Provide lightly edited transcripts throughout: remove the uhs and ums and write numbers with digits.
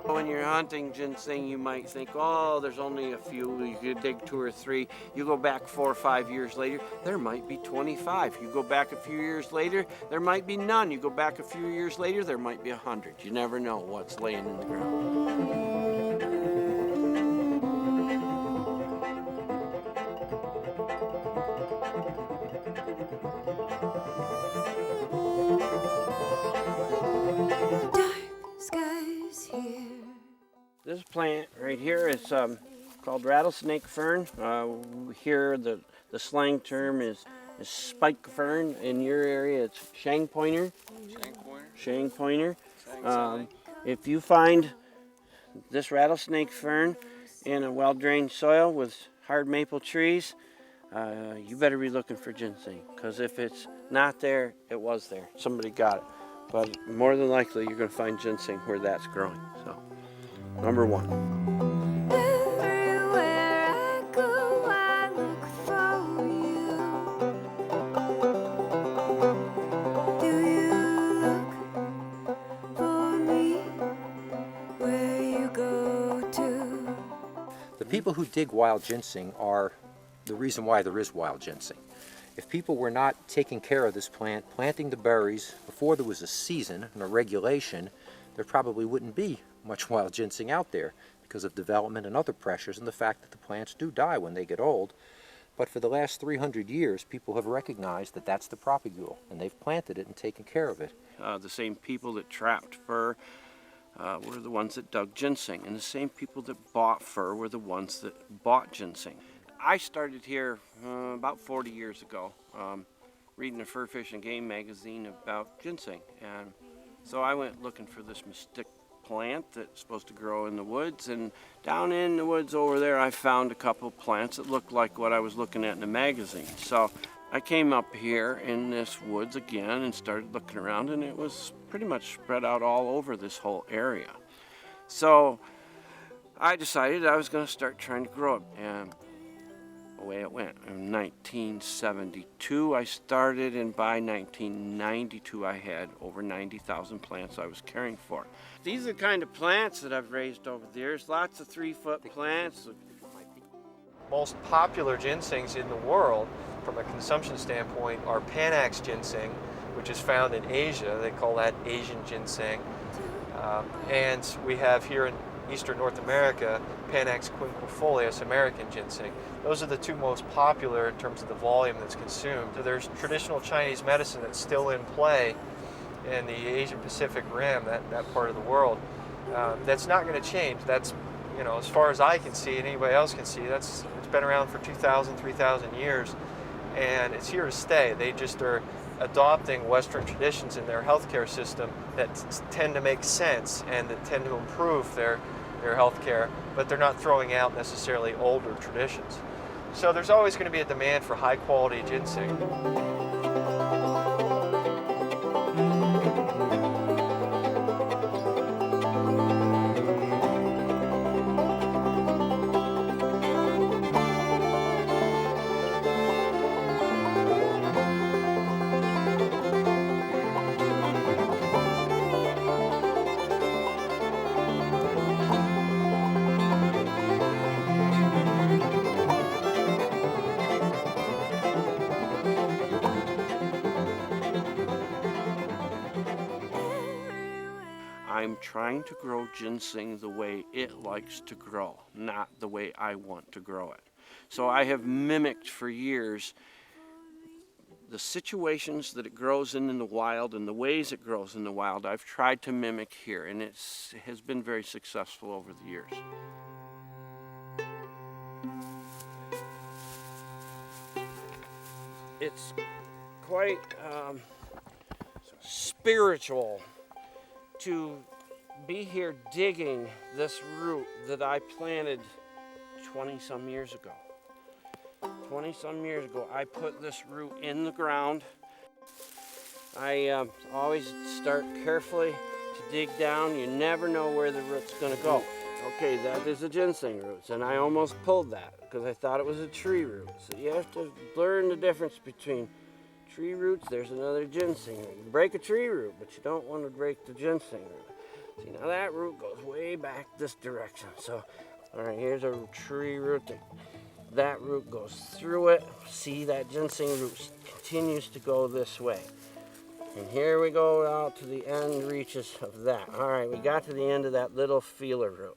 When you're hunting ginseng, you might think, oh, there's only a few, you could dig 2 or 3. You go back 4 or 5 years later, there might be 25. You go back a few years later, there might be none. You go back a few years later, there might be 100. You never know what's laying in the ground. This plant right here is called rattlesnake fern. Here the slang term is spike fern. In your area it's shang pointer. Shang pointer. If you find this rattlesnake fern in a well-drained soil with hard maple trees, you better be looking for ginseng, because if it's not there, it was there. Somebody got it. But more than likely you're going to find ginseng where that's growing. So. Number 1. Everywhere I go, I look for you. Do you look for me where you go to? The people who dig wild ginseng are the reason why there is wild ginseng. If people were not taking care of this plant, planting the berries before there was a season and a regulation, there probably wouldn't be much wild ginseng out there because of development and other pressures and the fact that the plants do die when they get old. But for the last 300 years, people have recognized that that's the propagule, and they've planted it and taken care of it. The same people that trapped fur were the ones that dug ginseng, and the same people that bought fur were the ones that bought ginseng. I started here about 40 years ago, reading a Fur, Fish, and Game magazine about ginseng, and so I went looking for this mystic plant that's supposed to grow in the woods, and down in the woods over there I found a couple of plants that looked like what I was looking at in the magazine. So I came up here in this woods again and started looking around, and it was pretty much spread out all over this whole area. So I decided I was going to start trying to grow it, and away it went. In 1972 I started, and by 1992 I had over 90,000 plants I was caring for. These are the kind of plants that I've raised over the years, lots of 3-foot plants. Most popular ginsengs in the world from a consumption standpoint are Panax ginseng, which is found in Asia. They call that Asian ginseng. And we have here in Eastern North America, Panax quinquefolius, American ginseng. Those are the 2 most popular in terms of the volume that's consumed. So there's traditional Chinese medicine that's still in play in the Asian Pacific Rim, that part of the world. That's not going to change. That's, you know, as far as I can see and anybody else can see, it's been around for 2,000, 3,000 years, and it's here to stay. They just are adopting Western traditions in their healthcare system that tend to make sense and that tend to improve their healthcare, but they're not throwing out necessarily older traditions. So there's always going to be a demand for high quality ginseng. I'm trying to grow ginseng the way it likes to grow, not the way I want to grow it. So I have mimicked for years the situations that it grows in the wild and the ways it grows in the wild. I've tried to mimic here, and it has been very successful over the years. It's quite spiritual to be here digging this root that I planted 20-some years ago. 20-some years ago, I put this root in the ground. I always start carefully to dig down. You never know where the root's gonna go. Okay, that is a ginseng root, and I almost pulled that because I thought it was a tree root. So you have to learn the difference between tree roots. There's another ginseng root. You can break a tree root, but you don't want to break the ginseng root. See, now that root goes way back this direction. So, all right, here's a tree root. That root goes through it. See, that ginseng root continues to go this way. And here we go out to the end reaches of that. All right, we got to the end of that little feeler root.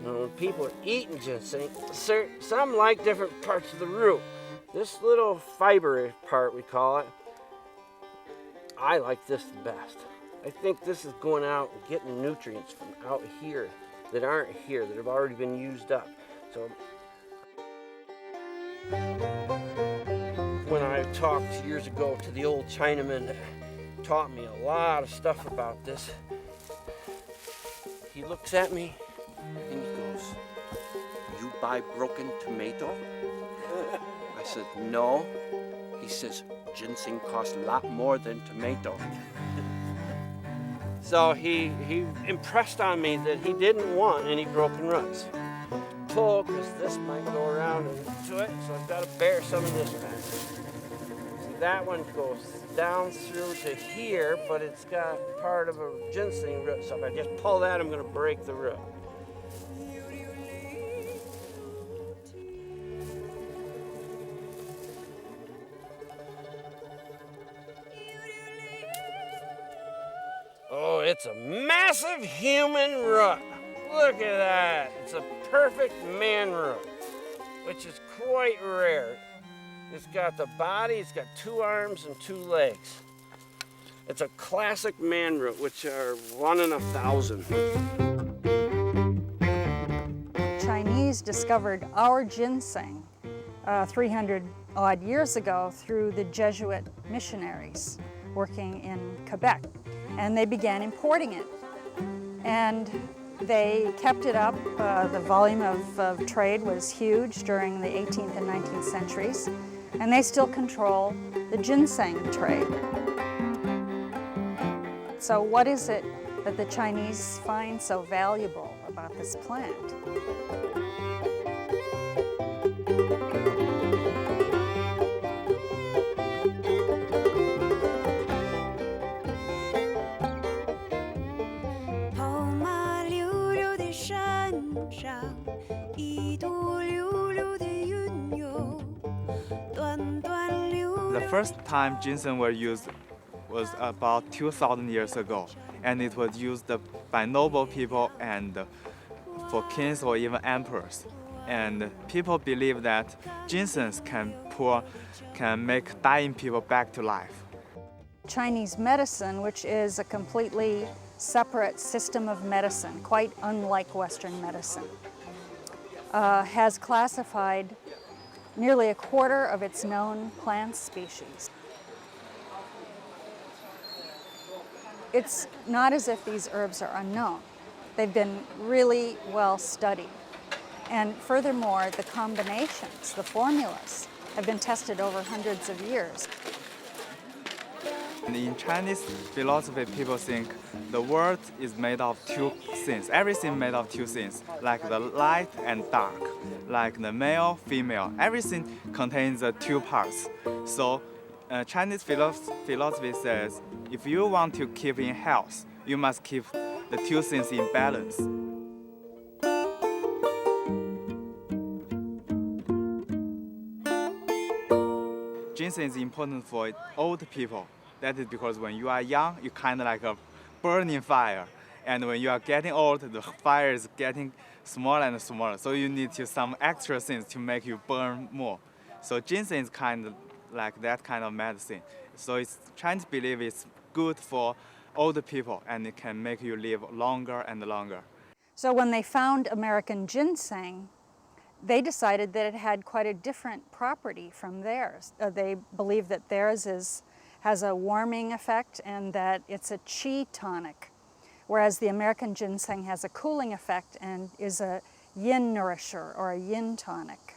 Now, when people are eating ginseng, some like different parts of the root. This little fiber part, we call it, I like this the best. I think this is going out and getting nutrients from out here that aren't here, that have already been used up. So when I talked years ago to the old Chinaman that taught me a lot of stuff about this, he looks at me and he goes, "You buy broken tomato?" I said, "No." He says, "Ginseng costs a lot more than tomato." So he impressed on me that he didn't want any broken roots. Pull, because this might go around into it, so I've got to bear some of this back. See, that one goes down through to here, but it's got part of a ginseng root, so if I just pull that, I'm going to break the root. Oh, it's a massive human root. Look at that. It's a perfect man root, which is quite rare. It's got the body, it's got 2 arms and 2 legs. It's a classic man root, which are 1 in 1,000. Chinese discovered our ginseng 300 odd years ago through the Jesuit missionaries working in Quebec. And they began importing it. And they kept it up. The volume of trade was huge during the 18th and 19th centuries. And they still control the ginseng trade. So what is it that the Chinese find so valuable about this plant? The first time ginseng was used was about 2,000 years ago, and it was used by noble people and for kings or even emperors. And people believe that ginseng can make dying people back to life. Chinese medicine, which is a completely separate system of medicine, quite unlike Western medicine, has classified nearly 1/4 of its known plant species. It's not as if these herbs are unknown. They've been really well studied. And furthermore, the combinations, the formulas, have been tested over hundreds of years. And in Chinese philosophy, people think the world is made of 2 things. Everything made of 2 things, like the light and dark, like the male, female. Everything contains the 2 parts. So Chinese philosophy says, if you want to keep in health, you must keep the 2 things in balance. Ginseng is important for old people. That is because when you are young, you're kind of like a burning fire. And when you are getting old, the fire is getting smaller and smaller. So you need some extra things to make you burn more. So ginseng is kind of like that kind of medicine. So Chinese believe it's good for older people and it can make you live longer and longer. So when they found American ginseng, they decided that it had quite a different property from theirs. They believe that theirs has a warming effect and that it's a qi tonic, whereas the American ginseng has a cooling effect and is a yin nourisher or a yin tonic.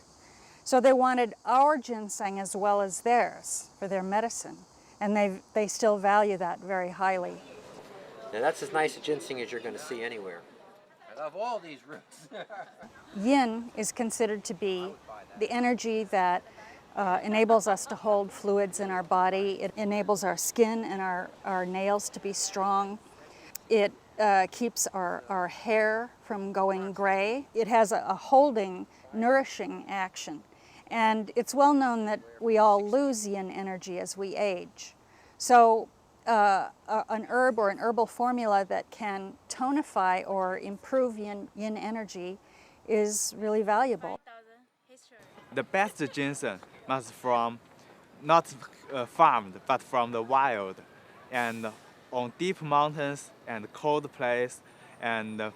So they wanted our ginseng as well as theirs for their medicine, and they still value that very highly. Now that's as nice a ginseng as you're going to see anywhere. I love all these roots. Yin is considered to be the energy that enables us to hold fluids in our body. It enables our skin and our nails to be strong. It keeps our hair from going gray. It has a holding, nourishing action. And it's well known that we all lose yin energy as we age. So an herb or an herbal formula that can tonify or improve yin energy is really valuable. The best ginseng must from not farmed, but from the wild, and on deep mountains and cold place, and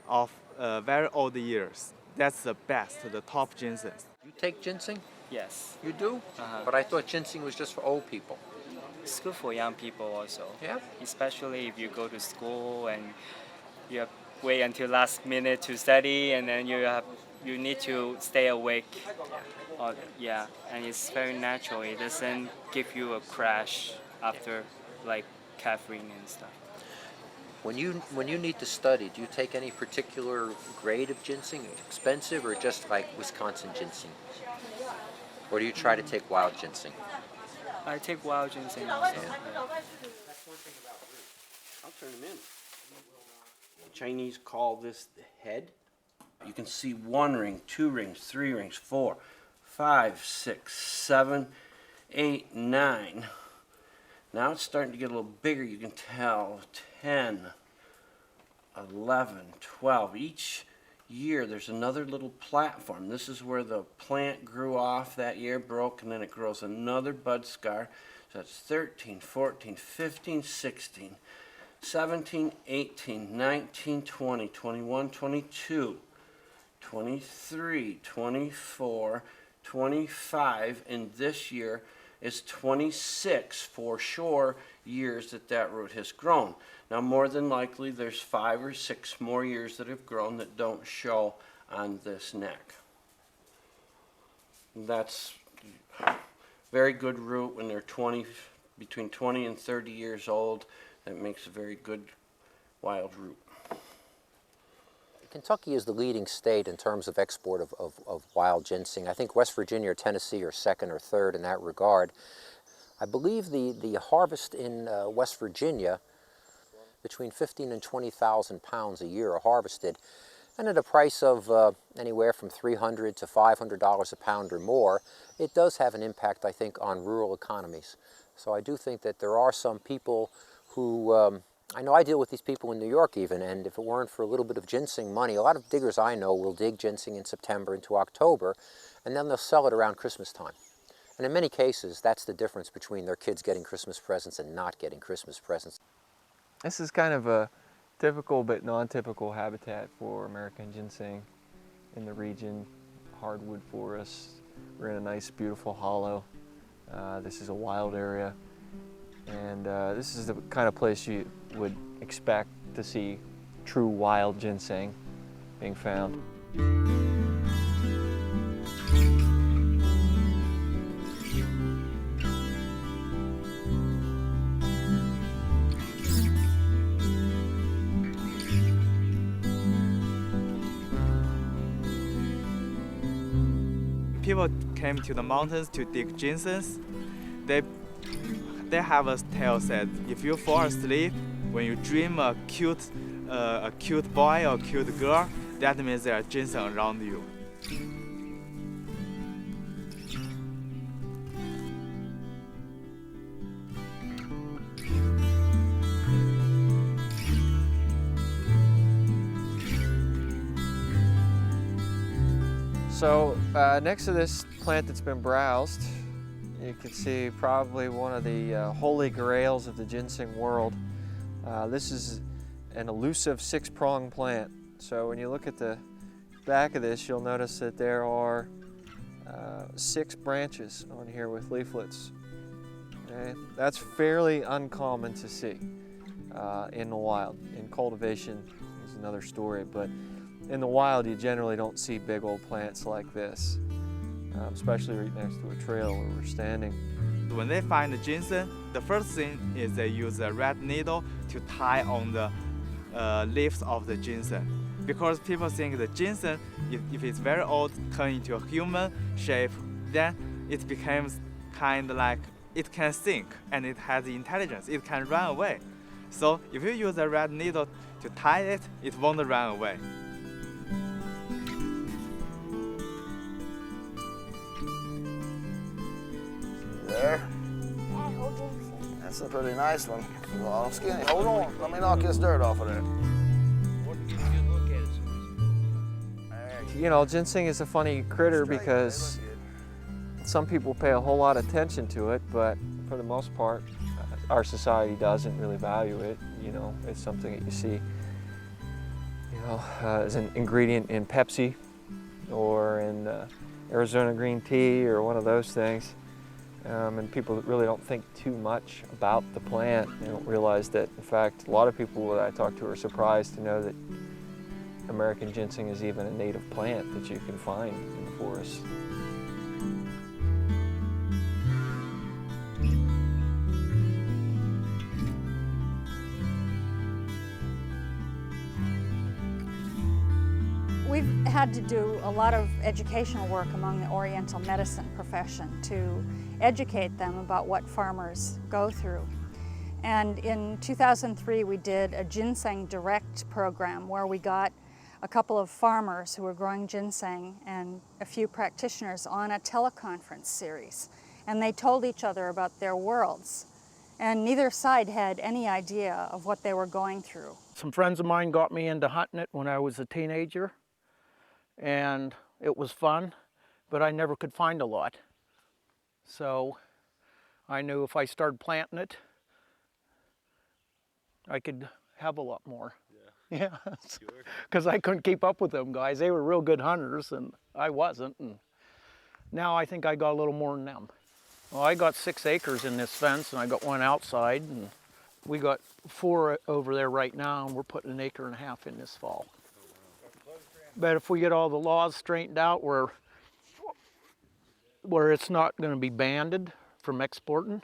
of very old years. That's the best, the top ginseng. You take ginseng? Yes. You do? But I thought ginseng was just for old people. It's good for young people also. Yeah? Especially if you go to school and you have wait until last minute to study, and then you need to stay awake. Yeah, and it's very natural. It doesn't give you a crash after like caffeine and stuff. When you need to study, do you take any particular grade of ginseng, expensive, or just like Wisconsin ginseng? Or do you try to take wild ginseng? I take wild ginseng also. Yeah. I'll turn them in. The Chinese call this the head. You can see 1 ring, 2 rings, 3 rings, 4, 5, 6, 7, 8, 9. Now it's starting to get a little bigger. You can tell 10, 11, 12. Each year there's another little platform. This is where the plant grew off that year, broke, and then it grows another bud scar. So that's 13, 14, 15, 16, 17, 18, 19, 20, 21, 22, 23, 24, 25, and this year is 26 for sure years that root has grown. Now more than likely there's 5 or 6 more years that have grown that don't show on this neck. That's very good root when they're between 20 and 30 years old. That makes a very good wild root. Kentucky is the leading state in terms of export of wild ginseng. I think West Virginia or Tennessee are second or third in that regard. I believe the harvest in West Virginia, between 15 and 20,000 pounds a year are harvested, and at a price of anywhere from $300 to $500 a pound or more. It does have an impact, I think, on rural economies. So I do think that there are some people who, I know I deal with these people in New York even, and if it weren't for a little bit of ginseng money, a lot of diggers I know will dig ginseng in September into October, and then they'll sell it around Christmas time. And in many cases, that's the difference between their kids getting Christmas presents and not getting Christmas presents. This is kind of a typical but non-typical habitat for American ginseng in the region. Hardwood forest. We're in a nice, beautiful hollow. This is a wild area, and this is the kind of place you would expect to see true wild ginseng being found. People came to the mountains to dig ginsengs. They have a tale said, if you fall asleep, when you dream a cute boy or cute girl, that means there are ginseng around you. So next to this plant that's been browsed, you can see probably one of the holy grails of the ginseng world. This is an elusive 6-prong plant. So when you look at the back of this, you'll notice that there are 6 branches on here with leaflets. Okay? That's fairly uncommon to see in the wild. In cultivation is another story, but in the wild you generally don't see big old plants like this, especially right next to a trail where we're standing. When they find the ginseng, the first thing is they use a red needle to tie on the leaves of the ginseng. Because people think the ginseng, if it's very old, turn into a human shape, then it becomes kind of like it can think and it has intelligence. It can run away. So if you use a red needle to tie it, it won't run away. There. That's a pretty nice one. A little skinny. Hold on. Let me knock this dirt off of there. You know, ginseng is a funny critter because some people pay a whole lot of attention to it, but for the most part, our society doesn't really value it. You know, it's something that you see, you know, as an ingredient in Pepsi or in Arizona green tea or one of those things. And people really don't think too much about the plant. They don't realize that, in fact, a lot of people that I talk to are surprised to know that American ginseng is even a native plant that you can find in the forest. We've had to do a lot of educational work among the Oriental medicine profession to educate them about what farmers go through. And in 2003, we did a Ginseng Direct program where we got a couple of farmers who were growing ginseng and a few practitioners on a teleconference series. And they told each other about their worlds. And neither side had any idea of what they were going through. Some friends of mine got me into hunting it when I was a teenager, and it was fun, but I never could find a lot. So I knew if I started planting it, I could have a lot more. Yeah, because I couldn't keep up with them guys. They were real good hunters, and I wasn't. And now I think I got a little more than them. Well, I got 6 acres in this fence, and I got one outside, and we got 4 over there right now, and we're putting 1.5 acres in this fall. But if we get all the laws straightened out where it's not going to be banned from exporting,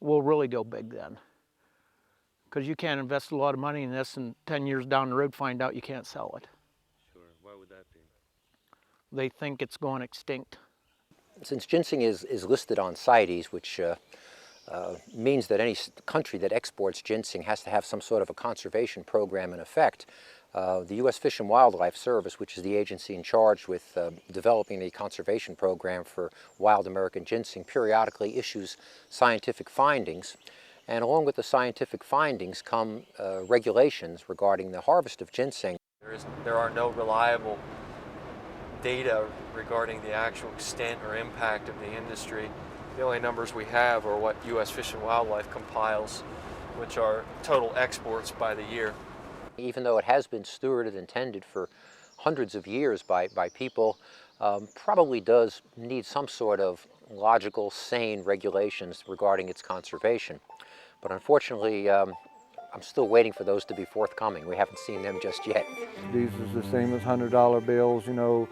we'll really go big then. Because you can't invest a lot of money in this and 10 years down the road find out you can't sell it. Sure. Why would that be? They think it's going extinct. Since ginseng is listed on CITES, which means that any country that exports ginseng has to have some sort of a conservation program in effect, the U.S. Fish and Wildlife Service, which is the agency in charge with developing the conservation program for wild American ginseng, periodically issues scientific findings. And along with the scientific findings come regulations regarding the harvest of ginseng. There are no reliable data regarding the actual extent or impact of the industry. The only numbers we have are what U.S. Fish and Wildlife compiles, which are total exports by the year. Even though it has been stewarded and tended for hundreds of years by people, probably does need some sort of logical, sane regulations regarding its conservation. But unfortunately, I'm still waiting for those to be forthcoming. We haven't seen them just yet. These is the same as $100 bills, you know,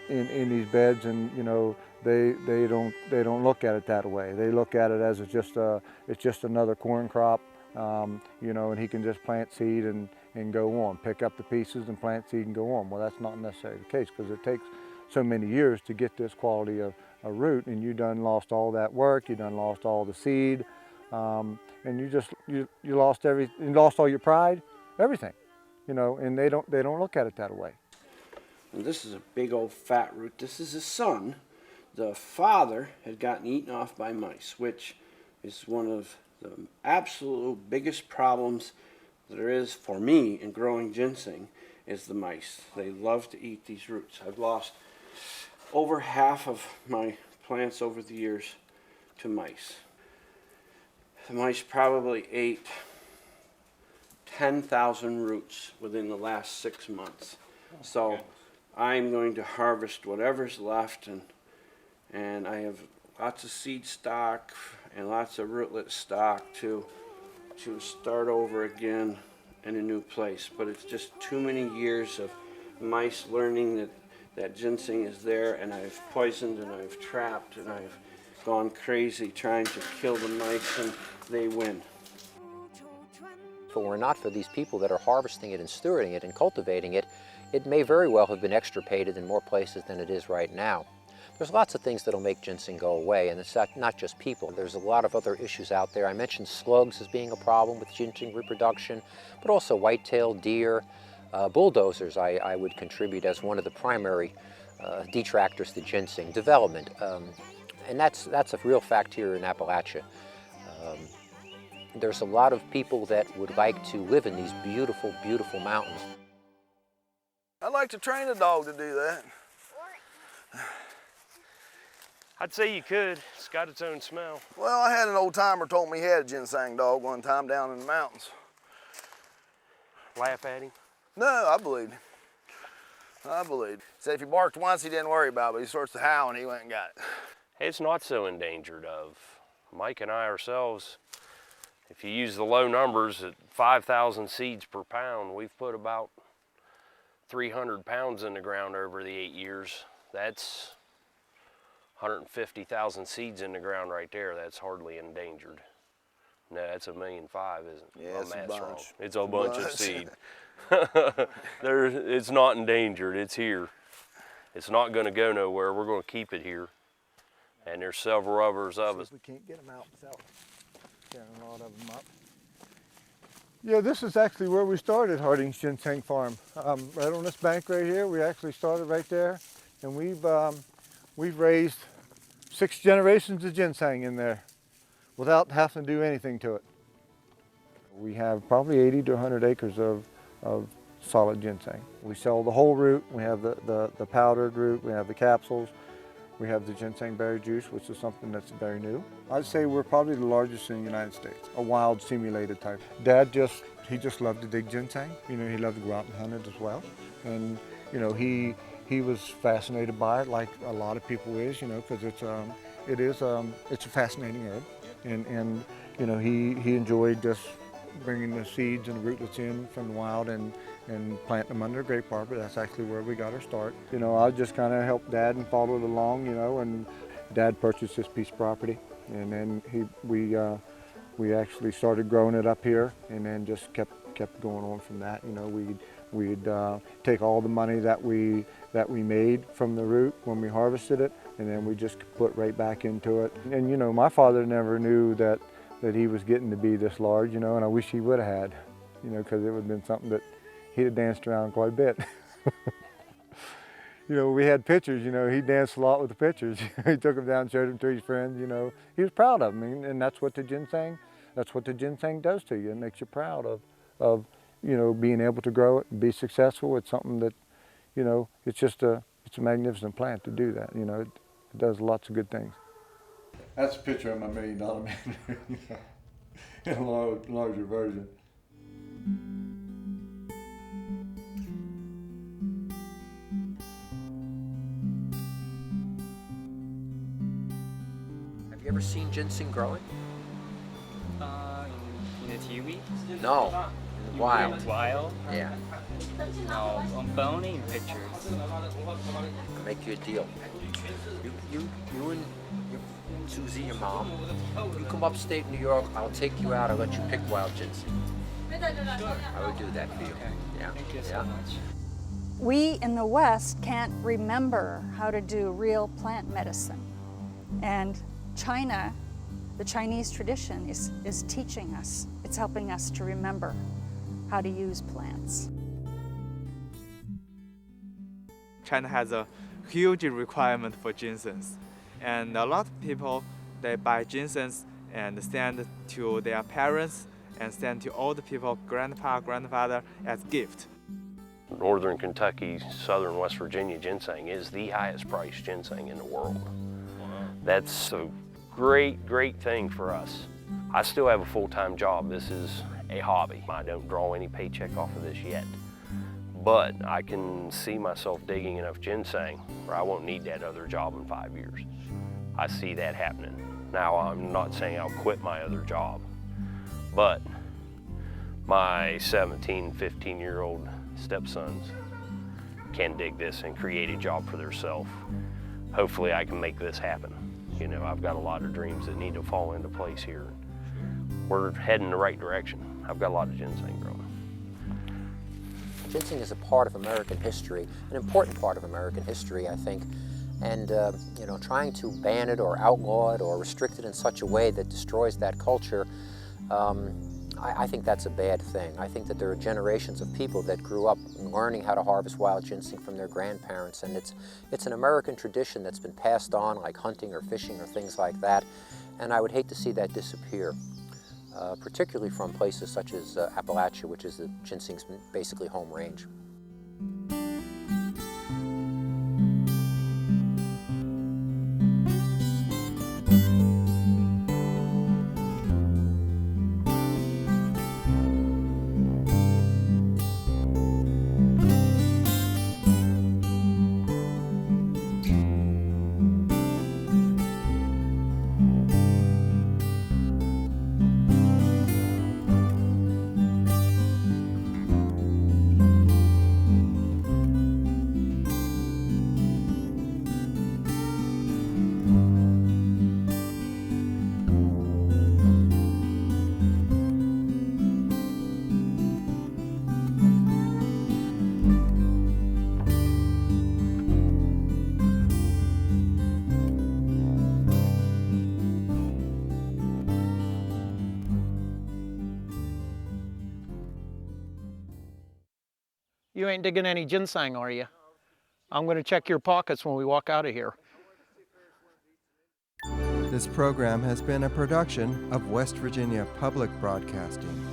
in these beds, and you know they don't look at it that way. They look at it as it's just another corn crop, you know, and he can just plant seed and go on, pick up the pieces and plant seed and go on. Well, that's not necessarily the case because it takes so many years to get this quality of a root, and you done lost all that work, you done lost all the seed. And you lost everything. You lost all your pride, everything, you know. And they don't look at it that way. And this is a big old fat root. This is his son. The father had gotten eaten off by mice, which is one of the absolute biggest problems that there is for me in growing ginseng. Is the mice. They love to eat these roots. I've lost over half of my plants over the years to mice. The mice probably ate 10,000 roots within the last 6 months. So I'm going to harvest whatever's left, and I have lots of seed stock and lots of rootlet stock to start over again in a new place. But it's just too many years of mice learning that ginseng is there, and I've poisoned and I've trapped and I've gone crazy trying to kill the mice, and they win. If it were not for these people that are harvesting it and stewarding it and cultivating it, it may very well have been extirpated in more places than it is right now. There's lots of things that'll make ginseng go away, and it's not just people. There's a lot of other issues out there. I mentioned slugs as being a problem with ginseng reproduction, but also white-tailed deer. Bulldozers I would contribute as one of the primary detractors to ginseng development. And that's a real fact here in Appalachia. There's a lot of people that would like to live in these beautiful, beautiful mountains. I'd like to train a dog to do that. I'd say you could. It's got its own smell. Well, I had an old timer told me he had a ginseng dog one time down in the mountains. Laugh at him. No, I believed him. I believed. Said if he barked once, he didn't worry about it, but he starts to howl and he went and got it. It's not so endangered of. Mike and I ourselves, if you use the low numbers at 5,000 seeds per pound, we've put about 300 pounds in the ground over the 8 years. That's 150,000 seeds in the ground right there. That's hardly endangered. No, that's 1.5 million, isn't it? Yeah, it's a bunch. Wrong. It's a bunch of seed. It's not endangered. It's here. It's not going to go nowhere. We're going to keep it here. And there's several others of us. We can't get them out without tearing a lot of them up. Yeah, this is actually where we started Harding's Ginseng Farm. Right on this bank right here. We actually started right there, and we've raised 6 generations of ginseng in there without having to do anything to it. We have probably 80 to 100 acres of solid ginseng. We sell the whole root. We have the powdered root. We have the capsules. We have the ginseng berry juice, which is something that's very new. I'd say we're probably the largest in the United States, a wild simulated type. Dad he just loved to dig ginseng. You know, he loved to go out and hunt it as well. And, you know, he was fascinated by it like a lot of people is, you know, because it's a fascinating herb. And you know, he enjoyed just bringing the seeds and the rootlets in from the wild and planting them under a grape arbor. That's actually where we got our start. You know, I just kind of helped Dad and followed along, you know, and Dad purchased this piece of property, and then we actually started growing it up here, and then just kept going on from that. You know, we'd take all the money that we made from the root when we harvested it, and then we just put right back into it. And you know, my father never knew that he was getting to be this large, you know, and I wish he would have had, you know, because it would have been something that he'd have danced around quite a bit. You know, we had pictures, you know, he danced a lot with the pictures. He took them down and showed them to his friends, you know. He was proud of them, and that's what the ginseng does to you. It makes you proud of you know, being able to grow it and be successful. It's something that, you know, it's a magnificent plant to do that. You know, it does lots of good things. That's a picture of my $1 million man in a larger version. Have you ever seen ginseng growing? In the TV? No, in the wild. Wild? Yeah. No, I'm in pictures. I'll make you a deal. You and Susie, your mom, you come upstate New York, I'll take you out, I'll let you pick wild ginseng. I would do that for you. Okay. Yeah. Thank you so much. We in the West can't remember how to do real plant medicine. And China, the Chinese tradition is teaching us. It's helping us to remember how to use plants. China has a huge requirement for ginsengs. And a lot of people, they buy ginsengs and send to their parents and send to old people, grandpa, grandfather, as gift. Northern Kentucky, southern West Virginia ginseng is the highest priced ginseng in the world. That's a great, great thing for us. I still have a full-time job. This is a hobby. I don't draw any paycheck off of this yet. But I can see myself digging enough ginseng where I won't need that other job in 5 years. I see that happening. Now, I'm not saying I'll quit my other job, but my 17, 15-year-old stepsons can dig this and create a job for themselves. Hopefully I can make this happen. You know, I've got a lot of dreams that need to fall into place here. We're heading the right direction. I've got a lot of ginseng growing. Ginseng is a part of American history, an important part of American history, I think. And you know, trying to ban it or outlaw it or restrict it in such a way that destroys that culture, I think that's a bad thing. I think that there are generations of people that grew up learning how to harvest wild ginseng from their grandparents, and it's an American tradition that's been passed on, like hunting or fishing or things like that, and I would hate to see that disappear, particularly from places such as Appalachia, which is the ginseng's basically home range. You ain't digging any ginseng, are you? I'm going to check your pockets when we walk out of here. This program has been a production of West Virginia Public Broadcasting.